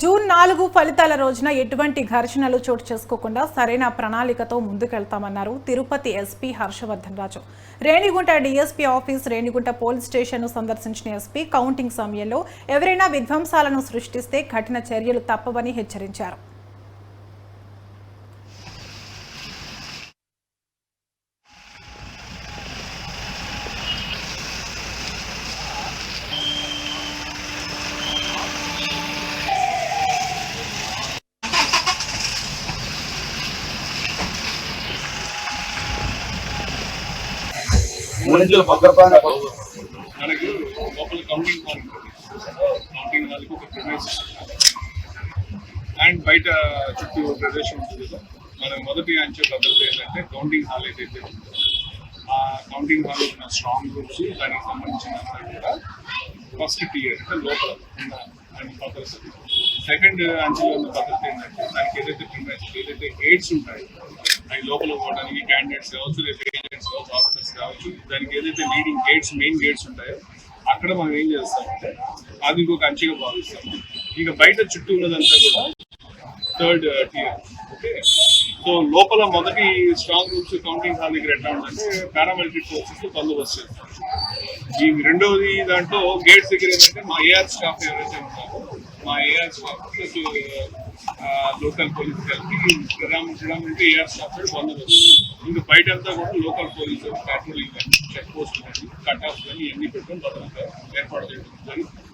June 4 ఫలితాల రోజున ఎటువంటి ఘర్షణలు చోటు చేసుకోకుండా సరైన ప్రణాళికతో ముందుకెళ్తామన్నారు Tirupati SP Harshavardhan Raju. Renigunta DSP office, Renigunta police స్టేషన్ను సందర్శించిన ఎస్పీ కౌంటింగ్ సమయంలో ఎవరైనా విధ్వంసాలను సృష్టిస్తే కఠిన చర్యలు తప్పవని హెచ్చరించారు. మనకి లోపల కౌంటింగ్ హాల్కి ఒక ప్రిమైస్ అండ్ బయట చుట్టూ ప్రదేశం ఉంటుంది కదా. మన మొదటి అంచె భద్రత ఏంటంటే కౌంటింగ్ హాల్ ఏదైతే ఉంటుందో ఆ కౌంటింగ్ హాల్ ఉన్న స్ట్రాంగ్ రూమ్స్, దానికి సంబంధించిన కూడా ఫస్ట్ టియర్ అంటే లోపల ఉన్న భద్రత. సెకండ్ అంచెలో ఉన్న భద్రత ఏంటంటే దానికి ఏదైతే ప్రిమైస్, ఏదైతే గేట్స్ ఉంటాయి అవి లోపల పోవడానికి క్యాండిడేట్స్ కావచ్చు, ఏజెంట్స్ కావచ్చు, ఆఫీసర్స్ కావచ్చు, దానికి ఏదైతే లీడింగ్ గేట్స్, మెయిన్ గేట్స్ ఉంటాయో అక్కడ మనం ఏం చేస్తామంటే అది ఇంకొక అంచెగా భావిస్తాం. ఇక బయట చుట్టూ ఉన్నదంతా కూడా థర్డ్ టియర్. ఓకే, సో లోపల మొదటి స్ట్రాంగ్ రూమ్స్ కౌంటింగ్ హాల్ దగ్గర ఎట్లా ఉందంటే పారామిలిటరీ ఫోర్సెస్ బందోబస్తు చేస్తారు. ఈ రెండవది దాంట్లో గేట్స్ దగ్గర ఏంటంటే మా ఏఆర్ స్టాఫ్ ఎవరైతే ఉంటారో మా AR staff plus local police కలిపి ప్రధానమంత్రి ఏఆర్ స్టాఫ్ బందోబస్తు. ఇంకా బయట అంతా కూడా లోకల్ పోలీసు, పెట్రోలింగ్ కానీ, చెక్ పోస్ట్ కానీ, కట్ ఆఫ్ కానీ ఇవన్నీ పెట్టుకొని భద్రత ఏర్పాటు చేయడం జరుగుతుంది.